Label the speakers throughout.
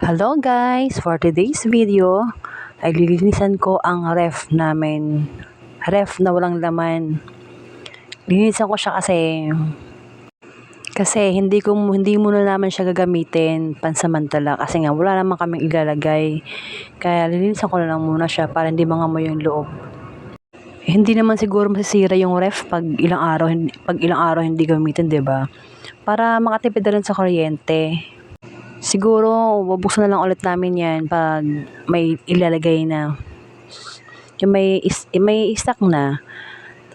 Speaker 1: Hello guys! For today's video, ay lilinisan ko ang ref namin. Ref na walang laman. Lilinisan ko siya kasi hindi muna naman siya gagamitin pansamantala kasi nga wala naman kaming ilalagay. Kaya lilinisan ko na lang muna siya para hindi mangamoy yung loob. Hindi naman siguro masisira yung ref pag ilang araw hindi gamitin, 'di ba? Para makatipid na rin sa kuryente. Siguro, bubuksan na lang ulit namin yan pag may ilalagay na. Yung may stock na.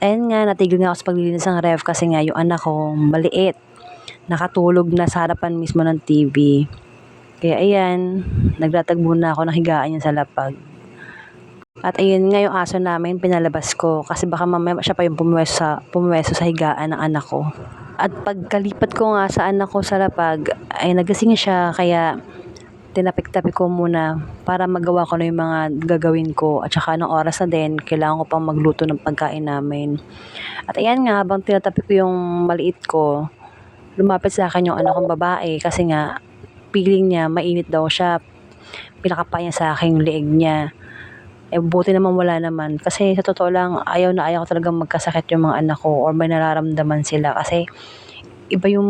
Speaker 1: Ayun nga, natigil nga ako sa paglilinis ng ref kasi nga yung anak ko maliit. Nakatulog na sa harapan mismo ng TV. Kaya ayan, naglatag muna ako ng higaan niya sa lapag. At ayun nga yung aso namin, pinalabas ko kasi baka mamaya siya pa yung pumuweso sa higaan ng anak ko. At pagkalipat ko nga sa anak ko sa lapag, ay nagising siya kaya tinapik-tapik ko muna para magawa ko na yung mga gagawin ko. At saka anong oras na din, kailangan ko pang magluto ng pagkain namin. At ayan nga, habang tinatapik ko yung maliit ko, lumapit sa akin yung anak kong babae kasi nga, feeling niya, mainit daw siya. Pinakapa niya sa akin yung leeg niya. Buti naman wala naman. Kasi sa totoo lang, ayaw ko talagang magkasakit yung mga anak ko or may nararamdaman sila. Kasi iba yung,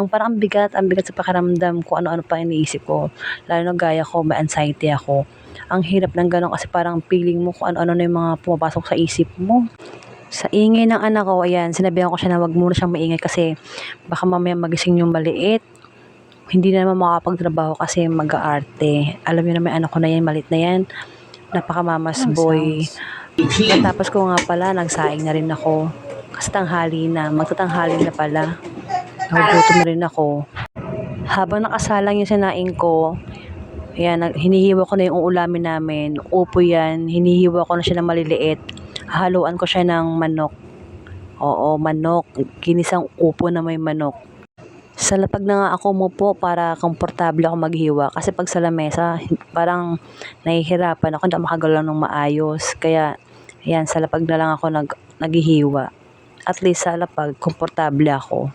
Speaker 1: parang ang bigat sa pakiramdam ko ano-ano pa iniisip ko. Lalo na gaya ko, may anxiety ako. Ang hirap ng gano'n kasi parang feeling mo kung ano-ano na yung mga pumapasok sa isip mo. Sa ingay ng anak ko, ayan, sinabihan ko siya na wag muna siyang maingay kasi baka mamaya magising yung maliit. Hindi na naman makakapagtrabaho kasi mag-aarte. Alam niyo naman anak ko na yan, maliit na yan. Napaka-mama's boy. Natapos ko nga pala, nagsaing na rin ako. Kasi tanghali na, magtatanghali na pala. Nagugutom na rin ako. Habang nakasalang yung sinaing ko, ayan, hinihiwa ko na yung ulamin namin. Upo yan, hinihiwa ko na siya ng maliliit. Haluan ko siya ng manok. Oo, manok. Ginisang upo na may manok. Sa lapag na nga ako umupo para komportable ako maghiwa. Kasi pag sa lamesa, parang nahihirapan ako, hindi ako makagalaw ng maayos. Kaya, ayan, sa lapag na lang ako naghihiwa. At least sa lapag, komportable ako.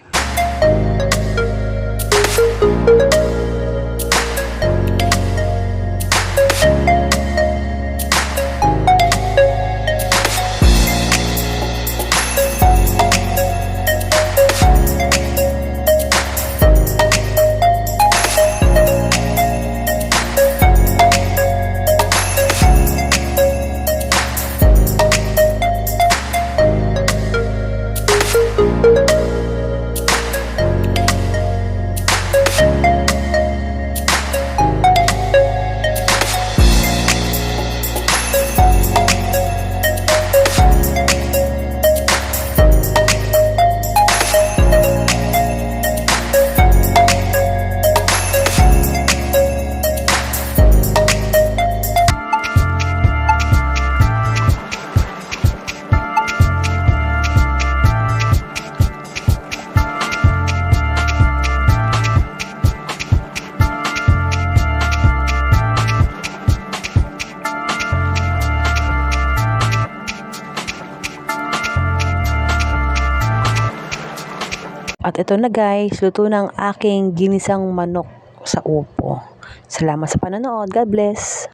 Speaker 1: At ito na guys, luto ng aking ginisang manok sa upo. Salamat sa panonood. God bless!